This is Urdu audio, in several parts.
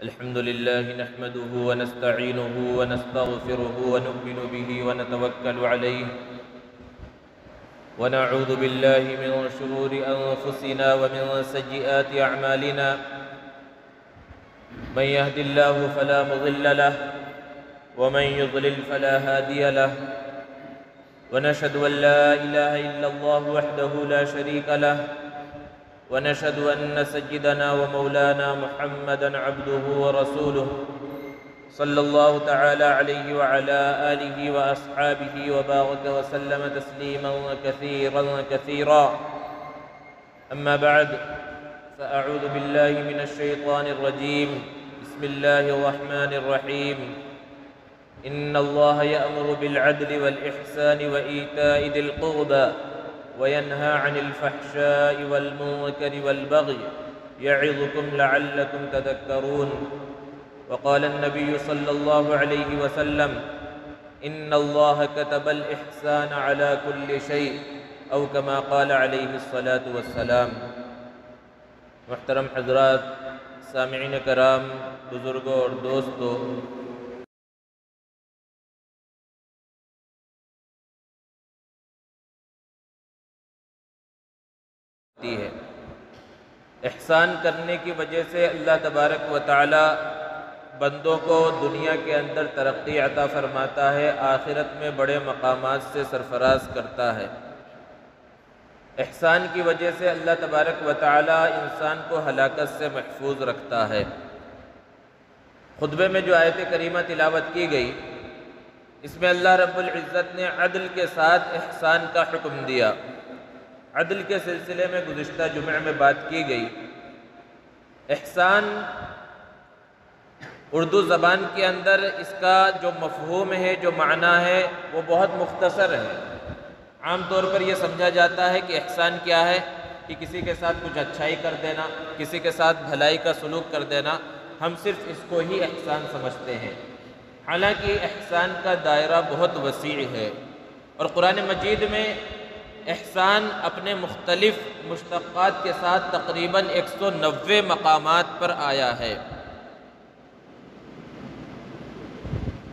الحمد لله نحمده ونستعينه ونستغفره ونؤمن به ونتوكل عليه ونعوذ بالله من شرور أنفسنا ومن سيئات أعمالنا من يهد الله فلا مضل له ومن يضلل فلا هادي له ونشهد أن لا إله إلا الله وحده لا شريك له ونشهد أن سيدنا ومولانا محمدًا عبده ورسوله صلى الله تعالى عليه وعلى آله وأصحابه وبارك وسلم تسليمًا كثيرًا أما بعد فأعوذ بالله من الشيطان الرجيم بسم الله الرحمن الرحيم إن الله يأمر بالعدل والإحسان وإيتاء ذي القربى وينهى عن الفحشاء والمنكر والبغي يعظكم لعلكم تذكرون وقال النبي صلى الله عليه وسلم إن الله كتب الإحسان على كل شيء أو كما قال عليه الصلاة والسلام۔ محترم حضرات، سامعین کرام، بزرگوں اور دوستوں، ہے احسان کرنے کی وجہ سے اللہ تبارک و تعالی بندوں کو دنیا کے اندر ترقی عطا فرماتا ہے، آخرت میں بڑے مقامات سے سرفراز کرتا ہے۔ احسان کی وجہ سے اللہ تبارک و تعالی انسان کو ہلاکت سے محفوظ رکھتا ہے۔ خطبے میں جو آیت کریمہ تلاوت کی گئی، اس میں اللہ رب العزت نے عدل کے ساتھ احسان کا حکم دیا۔ عدل کے سلسلے میں گزشتہ جمعہ میں بات کی گئی۔ احسان اردو زبان کے اندر اس کا جو مفہوم ہے، جو معنی ہے، وہ بہت مختصر ہے۔ عام طور پر یہ سمجھا جاتا ہے کہ احسان کیا ہے کہ کسی کے ساتھ کچھ اچھائی کر دینا، کسی کے ساتھ بھلائی کا سلوک کر دینا، ہم صرف اس کو ہی احسان سمجھتے ہیں۔ حالانکہ احسان کا دائرہ بہت وسیع ہے، اور قرآن مجید میں احسان اپنے مختلف مشتقات کے ساتھ تقریباً 190 مقامات پر آیا ہے۔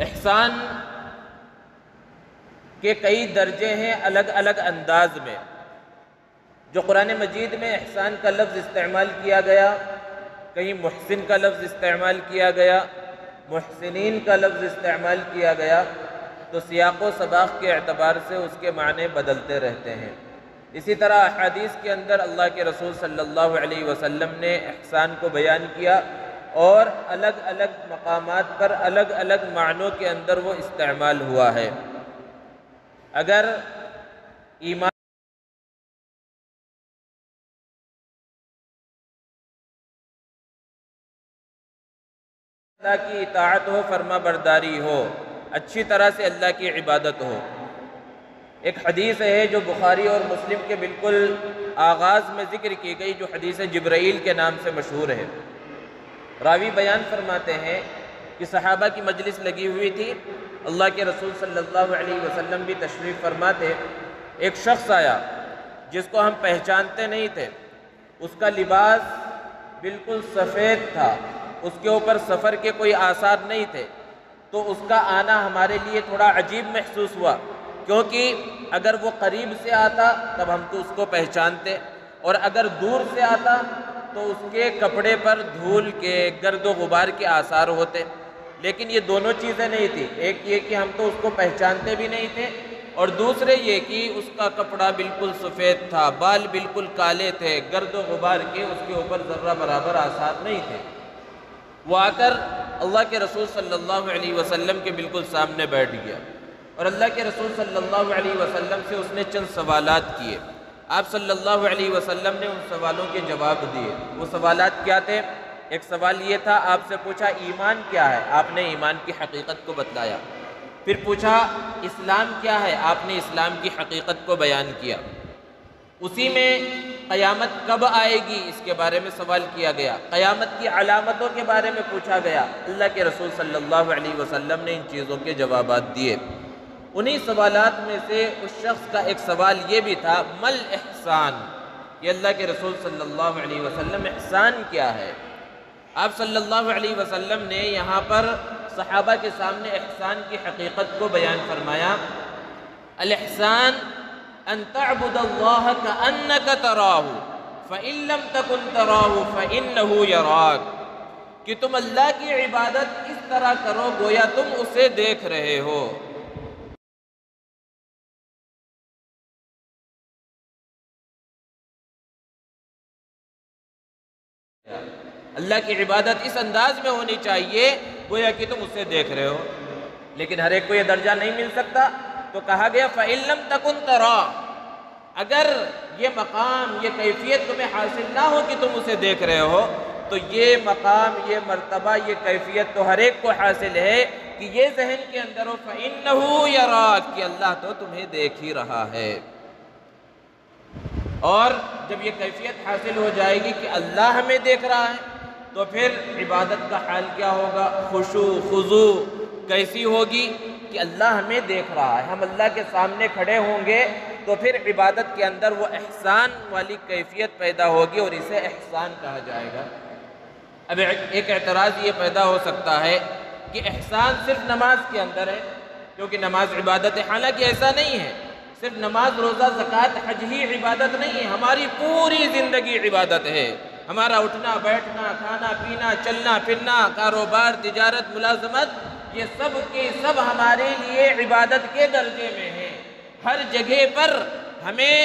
احسان کے کئی درجے ہیں الگ الگ انداز میں۔ جو قرآن مجید میں احسان کا لفظ استعمال کیا گیا، کہیں محسن کا لفظ استعمال کیا گیا، محسنین کا لفظ استعمال کیا گیا، تو سیاق و سباق کے اعتبار سے اس کے معنی بدلتے رہتے ہیں۔ اسی طرح احادیث کے اندر اللہ کے رسول صلی اللہ علیہ وسلم نے احسان کو بیان کیا، اور الگ الگ مقامات پر الگ الگ معنوں کے اندر وہ استعمال ہوا ہے۔ اگر ایمان اللہ کی اطاعت ہو، فرما برداری ہو، اچھی طرح سے اللہ کی عبادت ہو۔ ایک حدیث ہے جو بخاری اور مسلم کے بالکل آغاز میں ذکر کی گئی، جو حدیث جبرائیل کے نام سے مشہور ہے۔ راوی بیان فرماتے ہیں کہ صحابہ کی مجلس لگی ہوئی تھی، اللہ کے رسول صلی اللہ علیہ وسلم بھی تشریف فرما تھے۔ ایک شخص آیا جس کو ہم پہچانتے نہیں تھے، اس کا لباس بالکل سفید تھا، اس کے اوپر سفر کے کوئی آثار نہیں تھے، تو اس کا آنا ہمارے لیے تھوڑا عجیب محسوس ہوا، کیونکہ اگر وہ قریب سے آتا تب ہم تو اس کو پہچانتے، اور اگر دور سے آتا تو اس کے کپڑے پر دھول کے، گرد و غبار کے آثار ہوتے۔ لیکن یہ دونوں چیزیں نہیں تھی، ایک یہ کہ ہم تو اس کو پہچانتے بھی نہیں تھے، اور دوسرے یہ کہ اس کا کپڑا بالکل سفید تھا، بال بالکل کالے تھے، گرد و غبار کے اس کے اوپر ذرہ برابر آثار نہیں تھے۔ وہ آ کر اللہ کے رسول صلی اللہ علیہ وسلم کے بالکل سامنے بیٹھ گیا، اور اللہ کے رسول صلی اللہ علیہ وسلم سے اس نے چند سوالات کیے۔ آپ صلی اللہ علیہ وسلم نے ان سوالوں کے جواب دیے۔ وہ سوالات کیا تھے؟ ایک سوال یہ تھا، آپ سے پوچھا ایمان کیا ہے؟ آپ نے ایمان کی حقیقت کو بتلایا۔ پھر پوچھا اسلام کیا ہے؟ آپ نے اسلام کی حقیقت کو بیان کیا۔ اسی میں قیامت کب آئے گی اس کے بارے میں سوال کیا گیا، قیامت کی علامتوں کے بارے میں پوچھا گیا۔ اللہ کے رسول صلی اللہ علیہ وسلم نے ان چیزوں کے جوابات دیے۔ انہی سوالات میں سے اس شخص کا ایک سوال یہ بھی تھا، مل احسان، کہ اللہ کے رسول صلی اللہ علیہ وسلم احسان کیا ہے؟ آپ صلی اللہ علیہ وسلم نے یہاں پر صحابہ کے سامنے احسان کی حقیقت کو بیان فرمایا۔ الاحسان ان تعبد اللہ کأنک تراہ فإن لم تکن تراہ فإنہ یراک، کہ تم اللہ کی عبادت اس طرح کرو گویا تم اسے دیکھ رہے ہو۔ اللہ کی عبادت اس انداز میں ہونی چاہیے گویا کہ تم اسے دیکھ رہے ہو، لیکن ہر ایک کو یہ درجہ نہیں مل سکتا، تو کہا گیا فَإِن لَمْ تَكُنْ تَرَى، اگر یہ مقام یہ کیفیت تمہیں حاصل نہ ہو کہ تم اسے دیکھ رہے ہو، تو یہ مقام یہ مرتبہ یہ کیفیت تو ہر ایک کو حاصل ہے کہ یہ ذہن کے اندر ہو فَإِنَّهُ يَرَاكَ، کہ اللہ تو تمہیں دیکھ ہی رہا ہے۔ اور جب یہ کیفیت حاصل ہو جائے گی کہ اللہ ہمیں دیکھ رہا ہے، تو پھر عبادت کا حال کیا ہوگا؟ خشوع خضوع کیسی ہوگی کہ اللہ ہمیں دیکھ رہا ہے، ہم اللہ کے سامنے کھڑے ہوں گے، تو پھر عبادت کے اندر وہ احسان والی کیفیت پیدا ہوگی اور اسے احسان کہا جائے گا۔ اب ایک اعتراض یہ پیدا ہو سکتا ہے کہ احسان صرف نماز کے اندر ہے، کیونکہ نماز عبادت ہے، حالانکہ ایسا نہیں ہے، صرف نماز روزہ زکوٰۃ حج ہی عبادت نہیں ہے، ہماری پوری زندگی عبادت ہے۔ ہمارا اٹھنا بیٹھنا کھانا پینا چلنا پھرنا کاروبار تجارت ملازمت یہ سب کے سب ہمارے لیے عبادت کے درجے میں ہیں۔ ہر جگہ پر ہمیں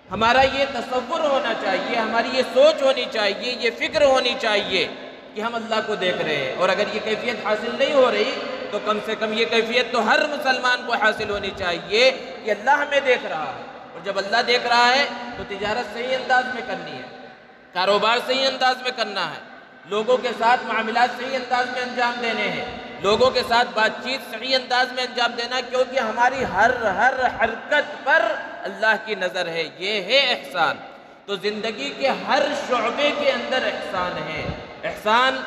ہمارا یہ تصور ہونا چاہیے، ہماری یہ سوچ ہونی چاہیے، یہ فکر ہونی چاہیے کہ ہم اللہ کو دیکھ رہے ہیں، اور اگر یہ کیفیت حاصل نہیں ہو رہی تو کم سے کم یہ کیفیت تو ہر مسلمان کو حاصل ہونی چاہیے کہ اللہ ہمیں دیکھ رہا ہے، اور جب اللہ دیکھ رہا ہے تو تجارت صحیح انداز میں کرنی ہے، کاروبار صحیح انداز میں کرنا ہے، لوگوں کے ساتھ معاملات صحیح انداز میں انجام دینے ہیں، لوگوں کے ساتھ بات چیت صحیح انداز میں انجام دینا، کیونکہ ہماری ہر حرکت پر اللہ کی نظر ہے، یہ ہے احسان۔ تو زندگی کے ہر شعبے کے اندر احسان ہے۔ احسان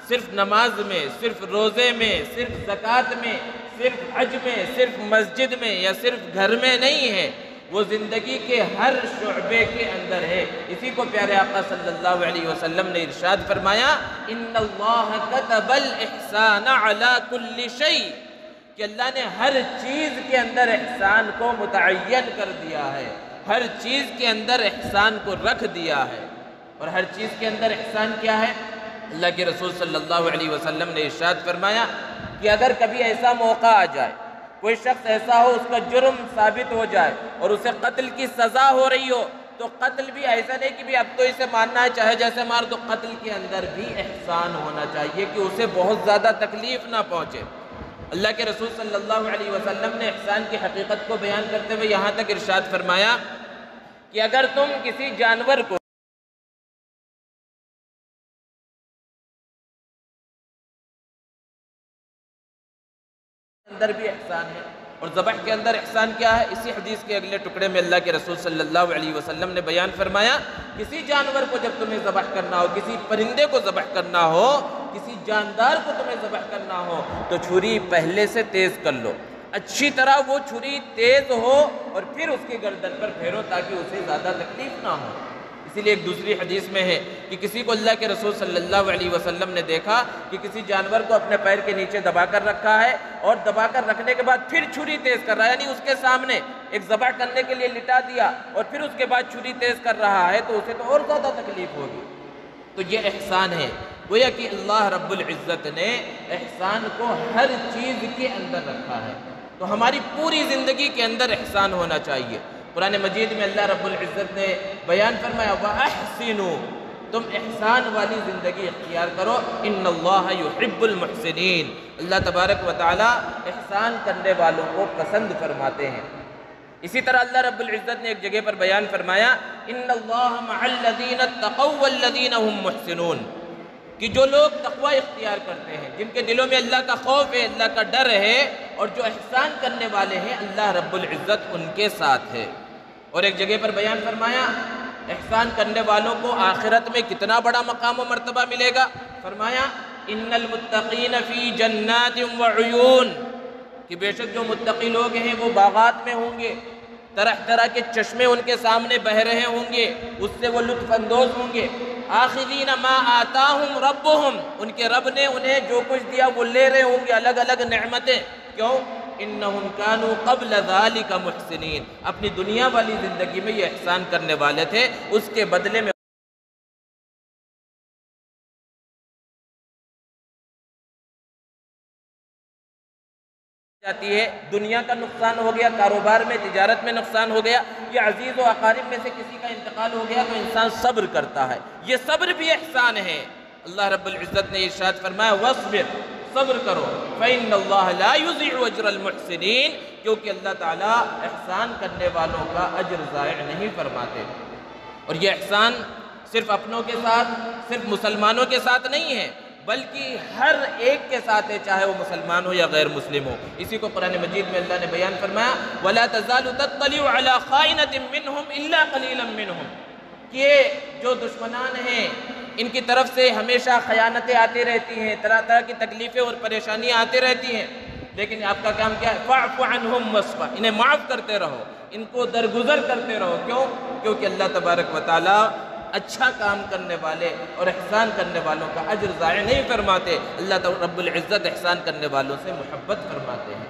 صرف نماز میں، صرف روزے میں، صرف زکوٰۃ میں، صرف حج میں، صرف مسجد میں یا صرف گھر میں نہیں ہے، وہ زندگی کے ہر شعبے کے اندر ہے۔ اسی کو پیارے آقا صلی اللہ علیہ وسلم نے ارشاد فرمایا ان اللہ کتب الاحسان علی کل شیء، کہ اللہ نے ہر چیز کے اندر احسان کو متعین کر دیا ہے، ہر چیز کے اندر احسان کو رکھ دیا ہے۔ اور ہر چیز کے اندر احسان کیا ہے؟ اللہ کے رسول صلی اللہ علیہ وسلم نے ارشاد فرمایا کہ اگر کبھی ایسا موقع آ جائے، کوئی شخص ایسا ہو اس کا جرم ثابت ہو جائے اور اسے قتل کی سزا ہو رہی ہو، تو قتل بھی ایسا نہیں کہ بھی اب تو اسے مارنا ہے چاہے جیسے مار دو، قتل کے اندر بھی احسان ہونا چاہیے کہ اسے بہت زیادہ تکلیف نہ پہنچے۔ اللہ کے رسول صلی اللہ علیہ وسلم نے احسان کی حقیقت کو بیان کرتے ہوئے یہاں تک ارشاد فرمایا کہ اگر تم کسی جانور کو اندر بھی احسان ہے، اور ذبح کے اندر احسان کیا ہے؟ اسی حدیث کے اگلے ٹکڑے میں اللہ کے رسول صلی اللہ علیہ وسلم نے بیان فرمایا کسی جانور کو جب تمہیں ذبح کرنا ہو، کسی پرندے کو ذبح کرنا ہو، کسی جاندار کو تمہیں ذبح کرنا ہو، تو چھری پہلے سے تیز کر لو، اچھی طرح وہ چھری تیز ہو اور پھر اس کی گردن پر پھیرو تاکہ اسے زیادہ تکلیف نہ ہو۔ اسی لیے ایک دوسری حدیث میں ہے کہ کسی کو اللہ کے رسول صلی اللہ علیہ وسلم نے دیکھا کہ کسی جانور کو اپنے پیر کے نیچے دبا کر رکھا ہے، اور دبا کر رکھنے کے بعد پھر چھری تیز کر رہا ہے، یعنی اس کے سامنے ایک ذبح کرنے کے لیے لٹا دیا اور پھر اس کے بعد چھری تیز کر رہا ہے، تو اسے تو اور زیادہ تکلیف ہوگی۔ تو یہ احسان ہے، گویا کہ اللہ رب العزت نے احسان کو ہر چیز کے اندر رکھا ہے، تو ہماری پوری زندگی کے اندر احسان ہونا چاہیے۔ قرآن مجید میں اللہ رب العزت نے بیان فرمایا وَأَحْسِنُوا، تم احسان والی زندگی اختیار کرو، ان اللہ یحب المحسنین، اللہ تبارک و تعالی احسان کرنے والوں کو پسند فرماتے ہیں۔ اسی طرح اللہ رب العزت نے ایک جگہ پر بیان فرمایا ان اللہ مع الذین اتقوا والذین هم محسنون، کہ جو لوگ تقوی اختیار کرتے ہیں، جن کے دلوں میں اللہ کا خوف ہے، اللہ کا ڈر ہے، اور جو احسان کرنے والے ہیں، اللہ رب العزت ان کے ساتھ ہے۔ اور ایک جگہ پر بیان فرمایا احسان کرنے والوں کو آخرت میں کتنا بڑا مقام و مرتبہ ملے گا، فرمایا ان المتقین فی جنات وعیون، کہ بے شک جو متقی لوگ ہیں وہ باغات میں ہوں گے، طرح طرح کے چشمے ان کے سامنے بہہ رہے ہوں گے، اس سے وہ لطف اندوز ہوں گے، آخذین ما آتاہم ربہم، ان کے رب نے انہیں جو کچھ دیا وہ لے رہے ہوں گے الگ الگ نعمتیں، کیوں؟ انہم کانوا قبل ذالک محسنین، اپنی دنیا والی زندگی میں یہ احسان کرنے والے تھے، اس کے بدلے میں جاتی ہے، دنیا کا نقصان ہو گیا، کاروبار میں تجارت میں نقصان ہو گیا، یا عزیز و اقارب میں سے کسی کا انتقال ہو گیا تو انسان صبر کرتا ہے، یہ صبر بھی احسان ہے۔ اللہ رب العزت نے ارشاد فرمایا وَاصْبِرْ، صبر کرو، فَإِنَّ اللَّهَ لَا يُضِيعُ أَجْرَ الْمُحْسِنِينَ، کیونکہ اللہ تعالیٰ احسان کرنے والوں کا اجر ضائع نہیں فرماتے۔ اور یہ احسان صرف اپنوں کے ساتھ، صرف مسلمانوں کے ساتھ نہیں ہے، بلکہ ہر ایک کے ساتھ ہے، چاہے وہ مسلمان ہو یا غیر مسلم ہو۔ اسی کو قرآن مجید میں اللہ نے بیان فرمایا وَلَا تَزَالُ تَطَّلِعُ عَلَىٰ خَائِنَةٍ مِّنْهُمْ إِلَّا قَلِيلًا مِّنْهُمْ، کہ جو دشمنان ہیں ان کی طرف سے ہمیشہ خیانتیں آتی رہتی ہیں، طرح طرح کی تکلیفیں اور پریشانیاں آتی رہتی ہیں، لیکن آپ کا کام کیا ہے؟ فَاعْفُ عَنْهُمْ وَاصْفَحْ، انہیں معاف کرتے رہو، ان کو درگزر کرتے رہو، کیوں؟ کیونکہ اللہ تبارک و تعالیٰ اچھا کام کرنے والے اور احسان کرنے والوں کا اجر ضائع نہیں فرماتے، اللہ رب العزت احسان کرنے والوں سے محبت فرماتے ہیں۔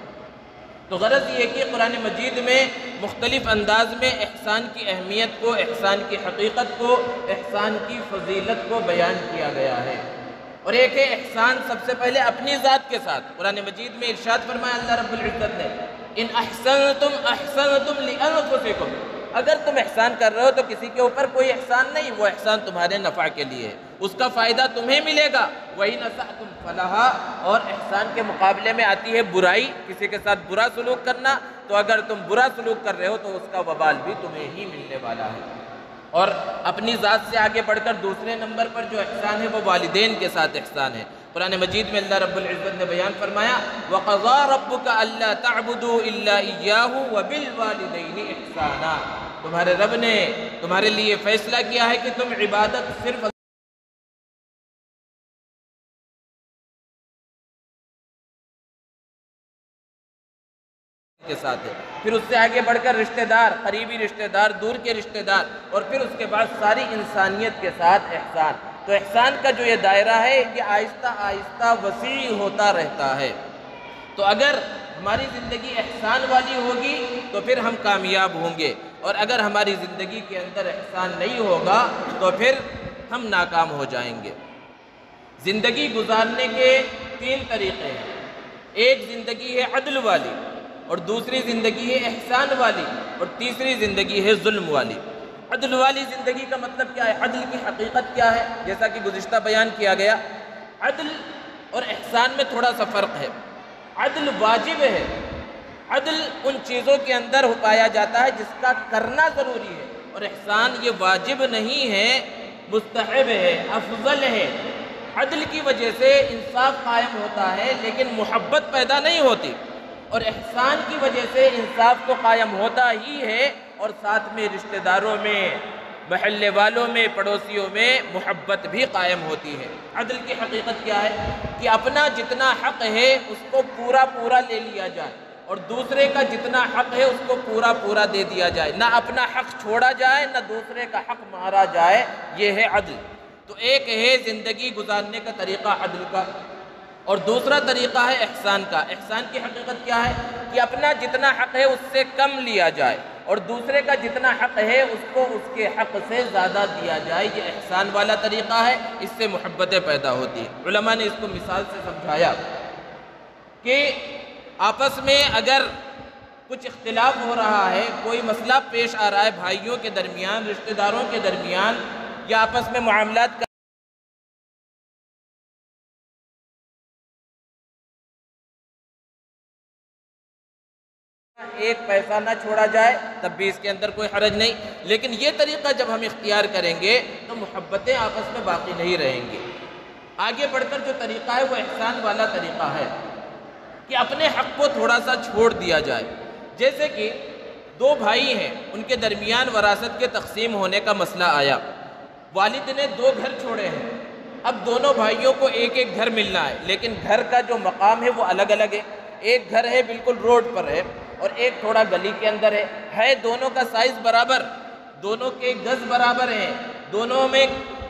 تو غرض یہ کہ قرآن مجید میں مختلف انداز میں احسان کی اہمیت کو، احسان کی حقیقت کو، احسان کی فضیلت کو بیان کیا گیا ہے۔ اور ایک ہے احسان سب سے پہلے اپنی ذات کے ساتھ، قرآن مجید میں ارشاد فرمایا اللہ رب العزت نے ان احسنتم احسنتم لانفسکم، اگر تم احسان کر رہے ہو تو کسی کے اوپر کوئی احسان نہیں، وہ احسان تمہارے نفع کے لیے ہے، اس کا فائدہ تمہیں ملے گا۔ وَإِنْ أَسَأْتُمْ فَلَهَا، اور احسان کے مقابلے میں آتی ہے برائی، کسی کے ساتھ برا سلوک کرنا، تو اگر تم برا سلوک کر رہے ہو تو اس کا وبال بھی تمہیں ہی ملنے والا ہے۔ اور اپنی ذات سے آگے بڑھ کر دوسرے نمبر پر جو احسان ہے وہ والدین کے ساتھ احسان ہے۔ قرآن مجید میں اللہ رب العزت نے بیان فرمایا وَقَضَىٰ رَبُّكَ أَلَّا تَعْبُدُوا إِلَّا إِيَّاهُ وَبِالْوَالِدَيْنِ إِحْسَانًا، تمہارے رب نے تمہارے لیے فیصلہ کیا ہے کہ تم عبادت صرف کے ساتھ ہے، پھر اس سے آگے بڑھ کر رشتہ دار، قریبی رشتہ دار، دور کے رشتہ دار، اور پھر اس کے بعد ساری انسانیت کے ساتھ احسان۔ تو احسان کا جو یہ دائرہ ہے یہ آہستہ آہستہ وسیع ہوتا رہتا ہے۔ تو اگر ہماری زندگی احسان والی ہوگی تو پھر ہم کامیاب ہوں گے، اور اگر ہماری زندگی کے اندر احسان نہیں ہوگا تو پھر ہم ناکام ہو جائیں گے۔ زندگی گزارنے کے تین طریقے ہیں، ایک زندگی ہے عدل والی، اور دوسری زندگی ہے احسان والی، اور تیسری زندگی ہے ظلم والی۔ عدل والی زندگی کا مطلب کیا ہے؟ عدل کی حقیقت کیا ہے؟ جیسا کہ گزشتہ بیان کیا گیا، عدل اور احسان میں تھوڑا سا فرق ہے۔ عدل واجب ہے، عدل ان چیزوں کے اندر پایا جاتا ہے جس کا کرنا ضروری ہے، اور احسان یہ واجب نہیں ہے، مستحب ہے، افضل ہے۔ عدل کی وجہ سے انصاف قائم ہوتا ہے لیکن محبت پیدا نہیں ہوتی، اور احسان کی وجہ سے انصاف تو قائم ہوتا ہی ہے، اور ساتھ میں رشتہ داروں میں، محلے والوں میں، پڑوسیوں میں محبت بھی قائم ہوتی ہے۔ عدل کی حقیقت کیا ہے؟ کہ اپنا جتنا حق ہے اس کو پورا پورا لے لیا جائے، اور دوسرے کا جتنا حق ہے اس کو پورا پورا دے دیا جائے، نہ اپنا حق چھوڑا جائے نہ دوسرے کا حق مارا جائے، یہ ہے عدل۔ تو ایک ہے زندگی گزارنے کا طریقہ عدل کا، اور دوسرا طریقہ ہے احسان کا۔ احسان کی حقیقت کیا ہے؟ کہ اپنا جتنا حق ہے اس سے کم لیا جائے، اور دوسرے کا جتنا حق ہے اس کو اس کے حق سے زیادہ دیا جائے، یہ احسان والا طریقہ ہے، اس سے محبتیں پیدا ہوتی ہیں۔ علماء نے اس کو مثال سے سمجھایا کہ آپس میں اگر کچھ اختلاف ہو رہا ہے، کوئی مسئلہ پیش آ رہا ہے بھائیوں کے درمیان، رشتہ داروں کے درمیان، یا آپس میں معاملات کا ایک پیسہ نہ چھوڑا جائے تب بھی اس کے اندر کوئی حرج نہیں، لیکن یہ طریقہ جب ہم اختیار کریں گے تو محبتیں آپس میں باقی نہیں رہیں گی۔ آگے بڑھ کر جو طریقہ ہے وہ احسان والا طریقہ ہے کہ اپنے حق کو تھوڑا سا چھوڑ دیا جائے۔ جیسے کہ دو بھائی ہیں، ان کے درمیان وراثت کے تقسیم ہونے کا مسئلہ آیا، والد نے دو گھر چھوڑے ہیں، اب دونوں بھائیوں کو ایک ایک گھر ملنا ہے، لیکن گھر کا جو مقام ہے وہ الگ الگ ہے۔ ایک گھر ہے بالکل روڈ پر ہے، اور ایک تھوڑا گلی کے اندر ہے، دونوں کا سائز برابر، دونوں کے گز برابر ہیں، دونوں میں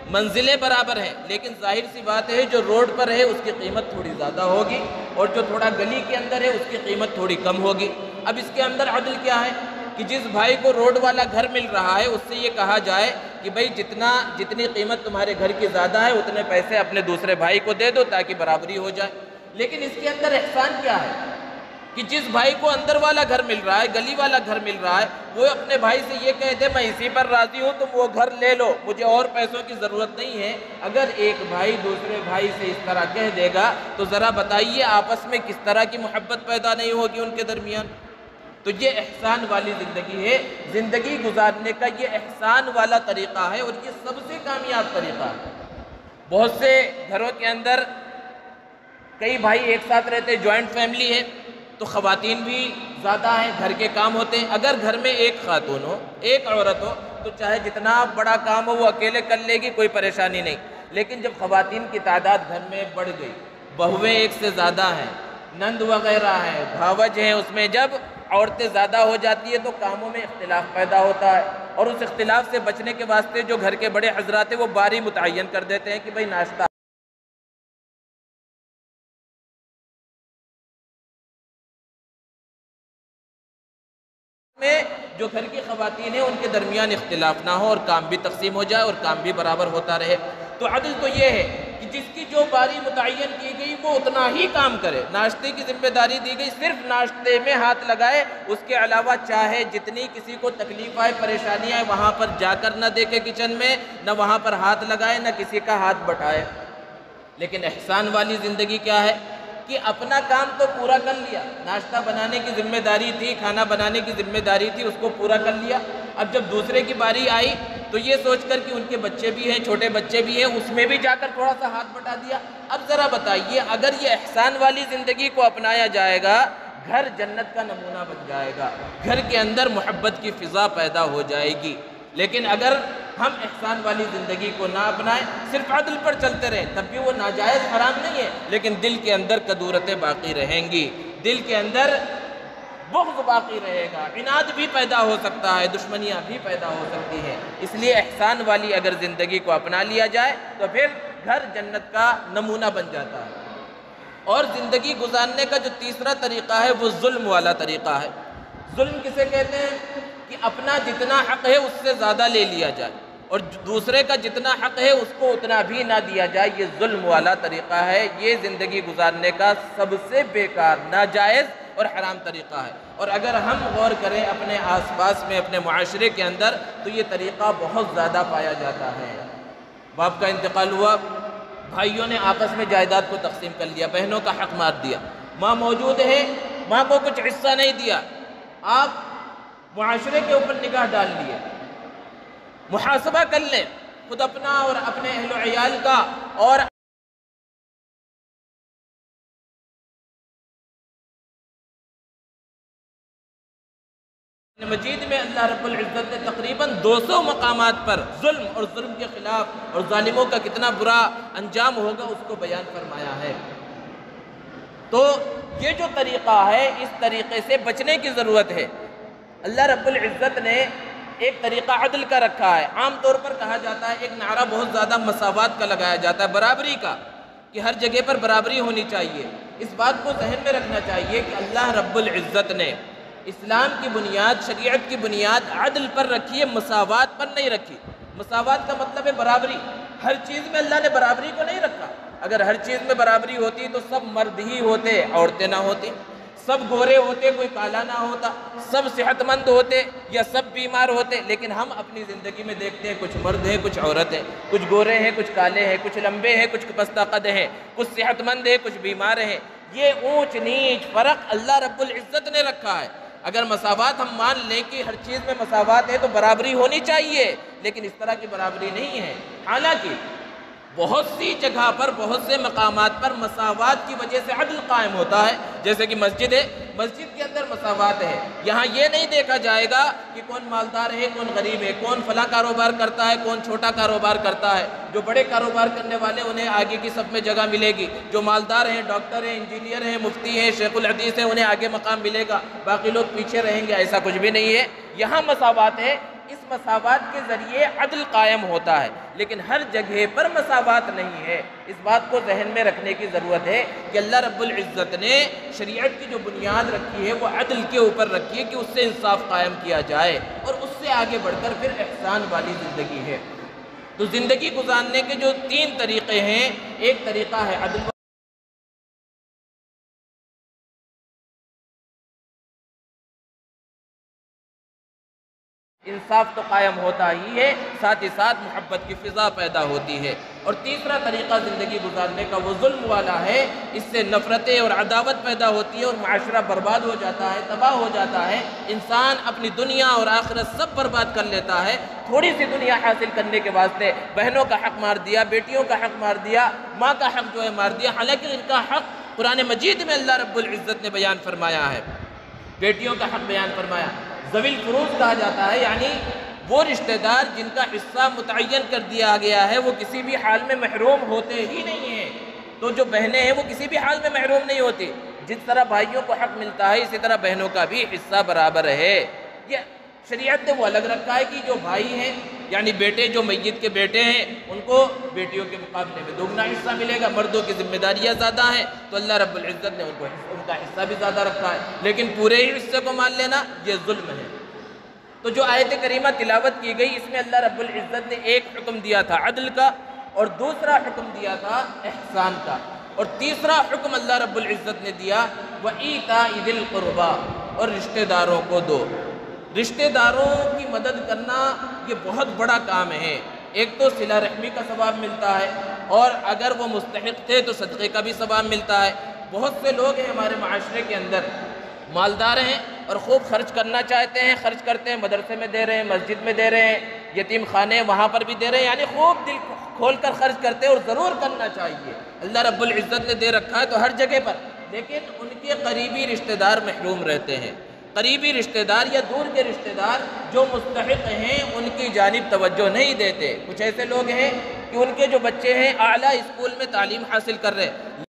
منزلیں برابر ہیں، لیکن ظاہر سی بات ہے جو روڈ پر ہے اس کی قیمت تھوڑی زیادہ ہوگی اور جو تھوڑا گلی کے اندر ہے اس کی قیمت تھوڑی کم ہوگی۔ اب اس کے اندر عدل کیا ہے کہ جس بھائی کو روڈ والا گھر مل رہا ہے اس سے یہ کہا جائے کہ بھئی جتنی قیمت تمہارے گھر کی زیادہ ہے اتنے پیسے اپنے دوسرے بھائی کو دے دو تاکہ برابری ہو جائے۔ لیکن اس کے اندر احسان کیا ہے کہ جس بھائی کو اندر والا گھر مل رہا ہے، گلی والا گھر مل رہا ہے، وہ اپنے بھائی سے یہ کہہ دے میں اسی پر راضی ہوں، تم وہ گھر لے لو، مجھے اور پیسوں کی ضرورت نہیں ہے۔ اگر ایک بھائی دوسرے بھائی سے اس طرح کہہ دے گا تو ذرا بتائیے آپس میں کس طرح کی محبت پیدا نہیں ہوگی ان کے درمیان۔ تو یہ احسان والی زندگی ہے، زندگی گزارنے کا یہ احسان والا طریقہ ہے اور یہ سب سے کامیاب طریقہ ہے۔ بہت سے گھروں کے اندر کئی بھائی ایک ساتھ رہتے، جوائنٹ فیملی ہے تو خواتین بھی زیادہ ہیں، گھر کے کام ہوتے ہیں۔ اگر گھر میں ایک خاتون ہو، ایک عورت ہو تو چاہے جتنا بڑا کام ہو وہ اکیلے کر لے گی، کوئی پریشانی نہیں۔ لیکن جب خواتین کی تعداد گھر میں بڑھ گئی، بہویں ایک سے زیادہ ہیں، نند وغیرہ ہیں، بھاوج ہیں، اس میں جب عورتیں زیادہ ہو جاتی ہے تو کاموں میں اختلاف پیدا ہوتا ہے، اور اس اختلاف سے بچنے کے واسطے جو گھر کے بڑے حضرات ہیں وہ باری متعین کر دیتے ہیں کہ بھئی ناشتہ میں جو گھر کی خواتین ہیں ان کے درمیان اختلاف نہ ہو اور کام بھی تقسیم ہو جائے اور کام بھی برابر ہوتا رہے۔ تو عدل تو یہ ہے کہ جس کی جو باری متعین کی گئی وہ اتنا ہی کام کرے۔ ناشتے کی ذمہ داری دی گئی، صرف ناشتے میں ہاتھ لگائے، اس کے علاوہ چاہے جتنی کسی کو تکلیف آئے، پریشانی آئے، وہاں پر جا کر نہ دیکھے کچن میں، نہ وہاں پر ہاتھ لگائے، نہ کسی کا ہاتھ بٹھائے۔ لیکن احسان والی زندگی کیا ہے کہ اپنا کام تو پورا کر لیا، ناشتہ بنانے کی ذمہ داری تھی، کھانا بنانے کی ذمہ داری تھی، اس کو پورا کر لیا۔ اب جب دوسرے کی باری آئی تو یہ سوچ کر کہ ان کے بچے بھی ہیں، چھوٹے بچے بھی ہیں، اس میں بھی جا کر تھوڑا سا ہاتھ بٹا دیا۔ اب ذرا بتائیے اگر یہ احسان والی زندگی کو اپنایا جائے گا، گھر جنت کا نمونہ بن جائے گا، گھر کے اندر محبت کی فضا پیدا ہو جائے گی۔ لیکن اگر ہم احسان والی زندگی کو نہ اپنائیں، صرف عدل پر چلتے رہیں، تب بھی وہ ناجائز حرام نہیں ہے، لیکن دل کے اندر کدورتیں باقی رہیں گی، دل کے اندر بغض باقی رہے گا، عناد بھی پیدا ہو سکتا ہے، دشمنیاں بھی پیدا ہو سکتی ہیں۔ اس لیے احسان والی اگر زندگی کو اپنا لیا جائے تو پھر گھر جنت کا نمونہ بن جاتا ہے۔ اور زندگی گزارنے کا جو تیسرا طریقہ ہے وہ ظلم والا طریقہ ہے۔ ظلم کسے کہتے ہیں کہ اپنا جتنا حق ہے اس سے زیادہ لے لیا جائے اور دوسرے کا جتنا حق ہے اس کو اتنا بھی نہ دیا جائے، یہ ظلم والا طریقہ ہے۔ یہ زندگی گزارنے کا سب سے بیکار، ناجائز اور حرام طریقہ ہے۔ اور اگر ہم غور کریں اپنے آس پاس میں، اپنے معاشرے کے اندر، تو یہ طریقہ بہت زیادہ پایا جاتا ہے۔ باپ کا انتقال ہوا، بھائیوں نے آپس میں جائیداد کو تقسیم کر لیا، بہنوں کا حق مار دیا، ماں موجود ہے، ماں کو کچھ حصہ نہیں دیا۔ آپ معاشرے کے اوپر نگاہ ڈال لیے، محاسبہ کر لیں خود اپنا اور اپنے اہل و عیال کا۔ اور مجید میں اللہ رب العزت نے تقریباً 200 مقامات پر ظلم اور ظلم کے خلاف اور ظالموں کا کتنا برا انجام ہوگا اس کو بیان فرمایا ہے۔ تو یہ جو طریقہ ہے اس طریقے سے بچنے کی ضرورت ہے۔ اللہ رب العزت نے ایک طریقہ عدل کا رکھا ہے۔ عام طور پر کہا جاتا ہے، ایک نعرہ بہت زیادہ مساوات کا لگایا جاتا ہے، برابری کا، کہ ہر جگہ پر برابری ہونی چاہیے۔ اس بات کو ذہن میں رکھنا چاہیے کہ اللہ رب العزت نے اسلام کی بنیاد، شریعت کی بنیاد عدل پر رکھی ہے، مساوات پر نہیں رکھی۔ مساوات کا مطلب ہے برابری۔ ہر چیز میں اللہ نے برابری کو نہیں رکھا۔ اگر ہر چیز میں برابری ہوتی تو سب مرد ہی ہوتے، عورتیں نہ ہوتی، سب گورے ہوتے، کوئی کالا نہ ہوتا، سب صحت مند ہوتے یا سب بیمار ہوتے۔ لیکن ہم اپنی زندگی میں دیکھتے ہیں کچھ مرد ہیں، کچھ عورت ہیں، کچھ گورے ہیں، کچھ کالے ہیں، کچھ لمبے ہیں، کچھ پستہ قد ہیں، کچھ صحت مند ہیں، کچھ بیمار ہیں۔ یہ اونچ نیچ فرق اللہ رب العزت نے رکھا ہے۔ اگر مساوات ہم مان لیں کہ ہر چیز میں مساوات ہے تو برابری ہونی چاہیے، لیکن اس طرح کی برابری نہیں ہے۔ حالانکہ بہت سی جگہ پر، بہت سے مقامات پر مساوات کی وجہ سے عدل قائم ہوتا ہے۔ جیسے کہ مسجد ہے، مسجد کے اندر مساوات ہے۔ یہاں یہ نہیں دیکھا جائے گا کہ کون مالدار ہے، کون غریب ہے، کون فلاں کاروبار کرتا ہے، کون چھوٹا کاروبار کرتا ہے۔ جو بڑے کاروبار کرنے والے انہیں آگے کی صف میں جگہ ملے گی، جو مالدار ہیں، ڈاکٹر ہیں، انجینئر ہیں، مفتی ہیں، شیخ الحدیث ہیں، انہیں آگے مقام ملے گا، باقی لوگ پیچھے رہیں گے۔ ایسا کچھ بھی نہیں ہے۔ یہاں مساوات ہے اس مساوات کے ذریعے عدل قائم ہوتا ہے، لیکن ہر جگہ پر مساوات نہیں ہے۔ اس بات کو ذہن میں رکھنے کی ضرورت ہے کہ اللہ رب العزت نے شریعت کی جو بنیاد رکھی ہے وہ عدل کے اوپر رکھی ہے کہ اس سے انصاف قائم کیا جائے، اور اس سے آگے بڑھ کر پھر احسان والی زندگی ہے۔ تو زندگی گزارنے کے جو 3 طریقے ہیں، ایک طریقہ ہے عدل، انصاف تو قائم ہوتا ہی ہے، ساتھ ہی ساتھ محبت کی فضا پیدا ہوتی ہے، اور تیسرا طریقہ زندگی گزارنے کا وہ ظلم والا ہے، اس سے نفرتیں اور عداوت پیدا ہوتی ہے اور معاشرہ برباد ہو جاتا ہے، تباہ ہو جاتا ہے، انسان اپنی دنیا اور آخرت سب برباد کر لیتا ہے، تھوڑی سی دنیا حاصل کرنے کے واسطے بہنوں کا حق مار دیا، بیٹیوں کا حق مار دیا، ماں کا حق جو ہے مار دیا، حالانکہ ان کا حق قرآن مجید میں اللہ رب العزت نے بیان فرمایا ہے۔ بیٹیوں کا حق بیان فرمایا، ذوی الفروض کہا جاتا ہے، یعنی وہ رشتہ دار جن کا حصہ متعین کر دیا گیا ہے وہ کسی بھی حال میں محروم ہوتے ہی نہیں ہیں۔ تو جو بہنیں ہیں وہ کسی بھی حال میں محروم نہیں ہوتی، جس طرح بھائیوں کو حق ملتا ہے اسی طرح بہنوں کا بھی حصہ برابر ہے۔ یہ شریعت نے وہ الگ رکھا ہے کہ جو بھائی ہیں یعنی بیٹے، جو میت کے بیٹے ہیں، ان کو بیٹیوں کے مقابلے میں دوگنا حصہ ملے گا، مردوں کی ذمہ داریاں زیادہ ہیں تو اللہ رب العزت نے ان کا حصہ بھی زیادہ رکھا ہے، لیکن پورے ہی حصے کو مان لینا یہ ظلم ہے۔ تو جو آیت کریمہ تلاوت کی گئی، اس میں اللہ رب العزت نے ایک حکم دیا تھا عدل کا، اور دوسرا حکم دیا تھا احسان کا، اور تیسرا حکم اللہ رب العزت نے دیا وَإِيتَاءِ ذِي الْقُرْبَى، اور رشتہ داروں کو دو۔ رشتہ داروں کی مدد کرنا یہ بہت بڑا کام ہے۔ ایک تو صلہ رحمی کا ثواب ملتا ہے، اور اگر وہ مستحق تھے تو صدقے کا بھی ثواب ملتا ہے۔ بہت سے لوگ ہیں ہمارے معاشرے کے اندر، مالدار ہیں اور خوب خرچ کرنا چاہتے ہیں، خرچ کرتے ہیں، مدرسے میں دے رہے ہیں، مسجد میں دے رہے ہیں، یتیم خانے وہاں پر بھی دے رہے ہیں، یعنی خوب دل کھول کر خرچ کرتے ہیں، اور ضرور کرنا چاہیے، اللہ رب العزت نے دے رکھا ہے تو ہر جگہ پر، لیکن ان کے قریبی رشتہ دار محروم رہتے ہیں۔ قریبی رشتہ دار یا دور کے رشتہ دار جو مستحق ہیں ان کی جانب توجہ نہیں دیتے۔ کچھ ایسے لوگ ہیں کہ ان کے جو بچے ہیں اعلیٰ اسکول میں تعلیم حاصل کر رہے ہیں،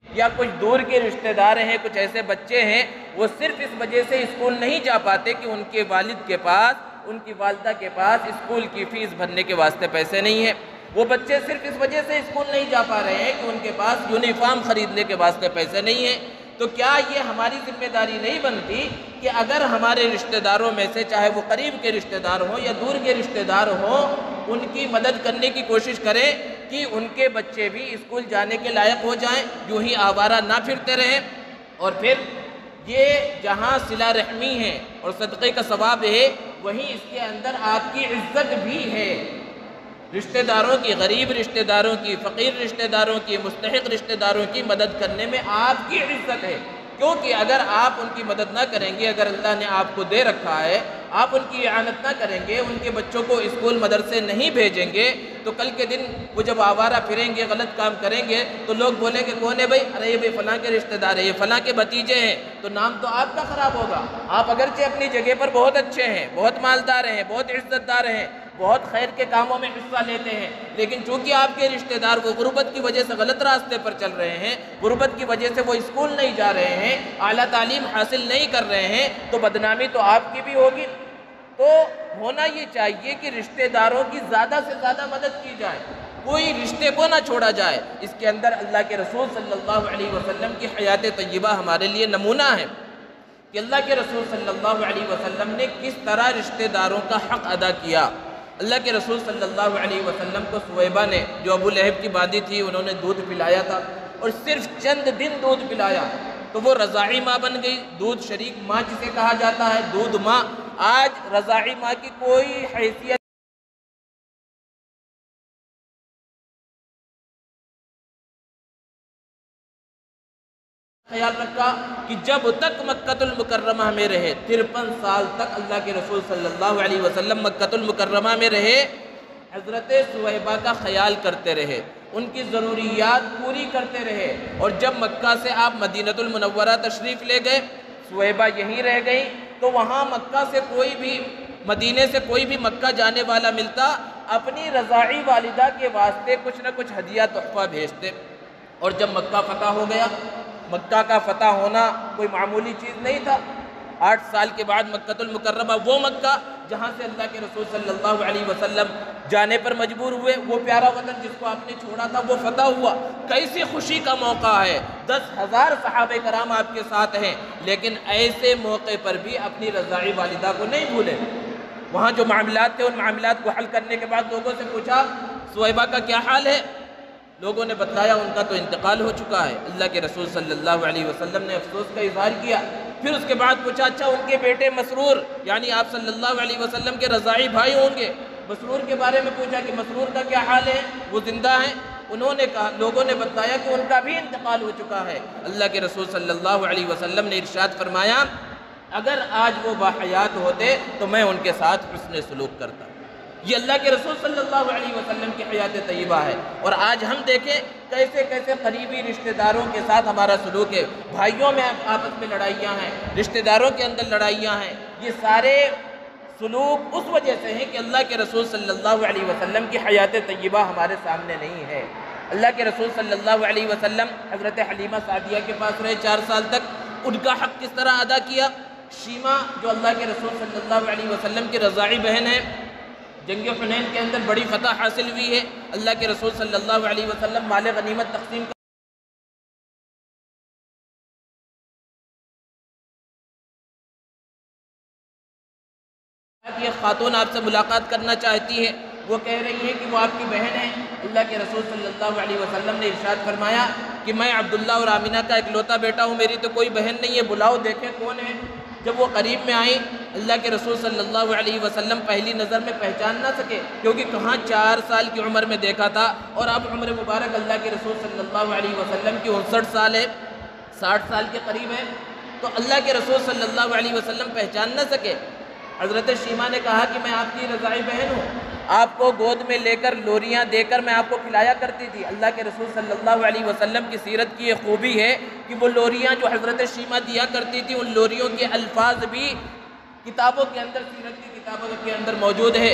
یا کچھ دور کے رشتہ دار ہیں، کچھ ایسے بچے ہیں وہ صرف اس وجہ سے اسکول نہیں جا پاتے کہ ان کے والد کے پاس، ان کی والدہ کے پاس اسکول کی فیس بھرنے کے واسطے پیسے نہیں ہیں۔ وہ بچے صرف اس وجہ سے اسکول نہیں جا پا رہے ہیں کہ ان کے پاس یونیفارم خریدنے کے واسطے پیسے نہیں ہیں۔ تو کیا یہ ہماری ذمہ داری نہیں بنتی کہ اگر ہمارے رشتہ داروں میں سے، چاہے وہ قریب کے رشتہ دار ہوں یا دور کے رشتہ دار ہوں، ان کی مدد کرنے کی کوشش کریں کہ ان کے بچے بھی اسکول جانے کے لائق ہو جائیں، یوں ہی آوارہ نہ پھرتے رہیں۔ اور پھر یہ جہاں صلہ رحمی ہے اور صدقے کا ثواب ہے، وہیں اس کے اندر آپ کی عزت بھی ہے۔ رشتہ داروں کی، غریب رشتہ داروں کی، فقیر رشتہ داروں کی، مستحق رشتہ داروں کی مدد کرنے میں آپ کی عزت ہے، کیونکہ اگر آپ ان کی مدد نہ کریں گے، اگر اللہ نے آپ کو دے رکھا ہے، آپ ان کی اعانت نہ کریں گے، ان کے بچوں کو اسکول مدرسے نہیں بھیجیں گے، تو کل کے دن وہ جب آوارہ پھریں گے، غلط کام کریں گے، تو لوگ بولیں گے کون ہے بھائی؟ ارے یہ بھائی فلاں کے رشتہ دار ہے، یہ فلاں کے بھتیجے ہیں، تو نام تو آپ کا خراب ہوگا۔ آپ اگرچہ اپنی جگہ پر بہت اچھے ہیں، بہت مالدار ہیں، بہت عزت دار ہیں، بہت خیر کے کاموں میں حصہ لیتے ہیں، لیکن چونکہ آپ کے رشتہ دار وہ غربت کی وجہ سے غلط راستے پر چل رہے ہیں، غربت کی وجہ سے وہ اسکول نہیں جا رہے ہیں، اعلیٰ تعلیم حاصل نہیں کر رہے ہیں، تو بدنامی تو آپ کی بھی ہوگی۔ تو ہونا یہ چاہیے کہ رشتہ داروں کی زیادہ سے زیادہ مدد کی جائے، کوئی رشتے کو نہ چھوڑا جائے۔ اس کے اندر اللہ کے رسول صلی اللہ علیہ وسلم کی حیات طیبہ ہمارے لیے نمونہ ہے کہ اللہ کے رسول صلی اللہ علیہ وسلم نے کس طرح رشتہ داروں کا حق ادا کیا۔ اللہ کے رسول صلی اللہ علیہ وسلم کو سویبہ نے، جو ابو لہب کی باندی تھی، انہوں نے دودھ پلایا تھا، اور صرف چند دن دودھ پلایا تو وہ رضاعی ماں بن گئی، دودھ شریک ماں جسے کہا جاتا ہے، دودھ ماں۔ آج رضاعی ماں کی کوئی حیثیت خیال رکھا کہ جب تک مکہ المکرمہ میں رہے، 53 سال تک اللہ کے رسول صلی اللہ علیہ وسلم مکہ المکرمہ میں رہے، حضرت سویبہ کا خیال کرتے رہے، ان کی ضروریات پوری کرتے رہے، اور جب مکہ سے آپ مدینہ المنورہ تشریف لے گئے، سویبہ یہیں رہ گئی، تو وہاں مکہ سے کوئی بھی، مدینے سے کوئی بھی مکہ جانے والا ملتا، اپنی رضاعی والدہ کے واسطے کچھ نہ کچھ ہدیہ تحفہ بھیجتے۔ اور جب مکہ فتح ہو گیا، مکہ کا فتح ہونا کوئی معمولی چیز نہیں تھا۔ 8 سال کے بعد مکہ المکرمہ، وہ مکہ جہاں سے اللہ کے رسول صلی اللہ علیہ وسلم جانے پر مجبور ہوئے، وہ پیارا وطن جس کو آپ نے چھوڑا تھا وہ فتح ہوا۔ کیسی خوشی کا موقع ہے، 10,000 صحابہ کرام آپ کے ساتھ ہیں، لیکن ایسے موقع پر بھی اپنی رضاعی والدہ کو نہیں بھولے۔ وہاں جو معاملات تھے، ان معاملات کو حل کرنے کے بعد لوگوں سے پوچھا سویبہ کا کیا حال ہے؟ لوگوں نے بتایا ان کا تو انتقال ہو چکا ہے۔ اللہ کے رسول صلی اللہ علیہ وسلم نے افسوس کا اظہار کیا۔ پھر اس کے بعد پوچھا اچھا ان کے بیٹے مسرور، یعنی آپ صلی اللہ علیہ وسلم کے رضاعی بھائی ہوں گے، مسرور کے بارے میں پوچھا کہ مسرور کا کیا حال ہے، وہ زندہ ہیں؟ انہوں نے کہا، لوگوں نے بتایا کہ ان کا بھی انتقال ہو چکا ہے۔ اللہ کے رسول صلی اللہ علیہ وسلم نے ارشاد فرمایا اگر آج وہ باحیات ہوتے تو میں ان کے ساتھ حسن سلوک کرتا۔ یہ اللہ کے رسول صلی اللہ علیہ وسلم کی حیات طیبہ ہے۔ اور آج ہم دیکھیں کیسے کیسے قریبی رشتہ داروں کے ساتھ ہمارا سلوک ہے، بھائیوں میں آپس میں لڑائیاں ہیں، رشتہ داروں کے اندر لڑائیاں ہیں۔ یہ سارے سلوک اس وجہ سے ہیں کہ اللہ کے رسول صلی اللہ علیہ وسلم کی حیات طیبہ ہمارے سامنے نہیں ہے۔ اللہ کے رسول صلی اللہ علیہ وسلم حضرت حلیمہ سعدیہ کے پاس رہے 4 سال تک، ان کا حق کس طرح ادا کیا؟ شیمہ جو اللہ کے رسول صلی اللہ علیہ وسلم کی رضاعی بہن ہے، جنگ حنین کے اندر بڑی فتح حاصل ہوئی ہے، اللہ کے رسول صلی اللہ علیہ وسلم مال غنیمت تقسیم یہ خاتون آپ سے ملاقات کرنا چاہتی ہے، وہ کہہ رہی ہے کہ وہ آپ کی بہن ہے۔ اللہ کے رسول صلی اللہ علیہ وسلم نے ارشاد فرمایا کہ میں عبداللہ اور آمینہ کا اکلوتا بیٹا ہوں، میری تو کوئی بہن نہیں ہے، بلاؤ دیکھیں کون ہے۔ جب وہ قریب میں آئیں، اللہ کے رسول صلی اللہ علیہ وسلم پہلی نظر میں پہچان نہ سکے، کیونکہ کہاں 4 سال کی عمر میں دیکھا تھا، اور اب عمر مبارک اللہ کے رسول صلی اللہ علیہ وسلم کی 59 سال ہے، 60 سال کے قریب ہے، تو اللہ کے رسول صلی اللہ علیہ وسلم پہچان نہ سکے۔ حضرت شیمہ نے کہا کہ میں آپ کی رضاعی بہن ہوں، آپ کو گود میں لے کر لوریاں دے کر میں آپ کو کھلایا کرتی تھی۔ اللہ کے رسول صلی اللہ علیہ وسلم کی سیرت کی یہ خوبی ہے کہ وہ لوریاں جو حضرت شیمہ دیا کرتی تھی، ان لوریوں کے الفاظ بھی کتابوں کے اندر، سیرت کی کتابوں کے اندر موجود ہے۔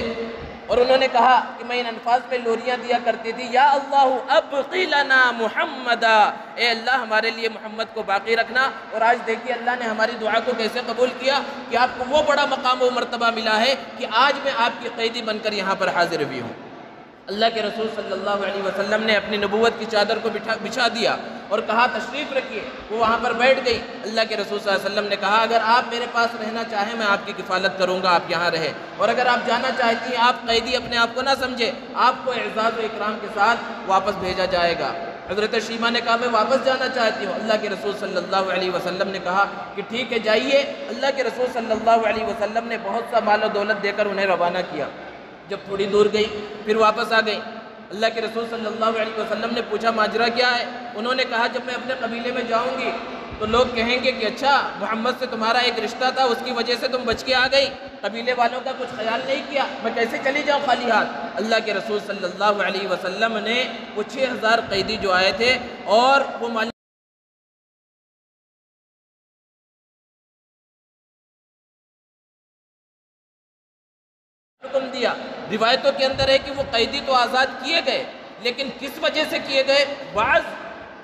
اور انہوں نے کہا کہ میں ان الفاظ پہ لوریاں دیا کرتی تھی، یا اللہ ابقی لنا محمدا، اے اللہ ہمارے لیے محمد کو باقی رکھنا۔ اور آج دیکھیے اللہ نے ہماری دعا کو کیسے قبول کیا کہ آپ کو وہ بڑا مقام و مرتبہ ملا ہے کہ آج میں آپ کی قیدی بن کر یہاں پر حاضر ہوئی ہوں۔ اللہ کے رسول صلی اللہ علیہ وسلم نے اپنی نبوت کی چادر کو بچھا دیا اور کہا تشریف رکھیے، وہ وہاں پر بیٹھ گئی۔ اللہ کے رسول صلی اللہ علیہ وسلم نے کہا اگر آپ میرے پاس رہنا چاہیں میں آپ کی کفالت کروں گا، آپ یہاں رہے، اور اگر آپ جانا چاہتی ہیں، آپ قیدی اپنے آپ کو نہ سمجھے، آپ کو اعزاز و اکرام کے ساتھ واپس بھیجا جائے گا۔ حضرت شیمہ نے کہا میں واپس جانا چاہتی ہوں۔ اللہ کے رسول صلی اللہ علیہ وسلم نے کہا کہ ٹھیک ہے جائیے۔ اللہ کے رسول صلی اللہ علیہ وسلم نے بہت سا مال و دولت دے کر انہیں روانہ کیا۔ جب تھوڑی دور گئی پھر واپس آ گئی۔ اللہ کے رسول صلی اللہ علیہ وسلم نے پوچھا ماجرا کیا ہے؟ انہوں نے کہا جب میں اپنے قبیلے میں جاؤں گی تو لوگ کہیں گے کہ اچھا محمد سے تمہارا ایک رشتہ تھا، اس کی وجہ سے تم بچ کے آ گئی، قبیلے والوں کا کچھ خیال نہیں کیا، میں کیسے چلی جاؤں خالی ہاتھ؟ اللہ کے رسول صلی اللہ علیہ وسلم نے وہ 6000 قیدی جو آئے تھے اور وہ حکم دیا۔ روایتوں کے اندر ہے کہ وہ قیدی تو آزاد کیے گئے، لیکن کس وجہ سے کیے گئے؟ بعض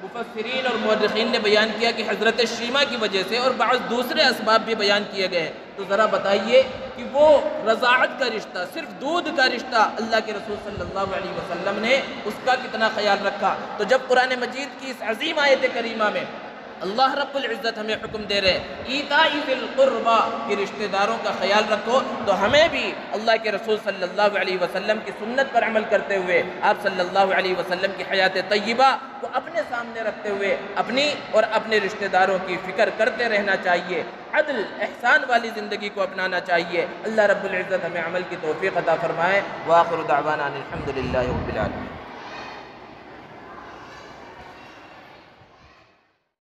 مفسرین اور مورخین نے بیان کیا کہ حضرت شیمہ کی وجہ سے، اور بعض دوسرے اسباب بھی بیان کیے گئے ہیں۔ تو ذرا بتائیے کہ وہ رضاعت کا رشتہ، صرف دودھ کا رشتہ، اللہ کے رسول صلی اللہ علیہ وسلم نے اس کا کتنا خیال رکھا۔ تو جب قرآن مجید کی اس عظیم آیت کریمہ میں اللہ رب العزت ہمیں حکم دے رہے ہیں ایتاء ذی القربى کہ رشتہ داروں کا خیال رکھو، تو ہمیں بھی اللہ کے رسول صلی اللہ علیہ وسلم کی سنت پر عمل کرتے ہوئے، آپ صلی اللہ علیہ وسلم کی حیات طیبہ کو اپنے سامنے رکھتے ہوئے اپنی اور اپنے رشتہ داروں کی فکر کرتے رہنا چاہیے، عدل احسان والی زندگی کو اپنانا چاہیے۔ اللہ رب العزت ہمیں عمل کی توفیق عطا فرمائے۔ وآخر دعوانا الحمدللہ رب العالمین۔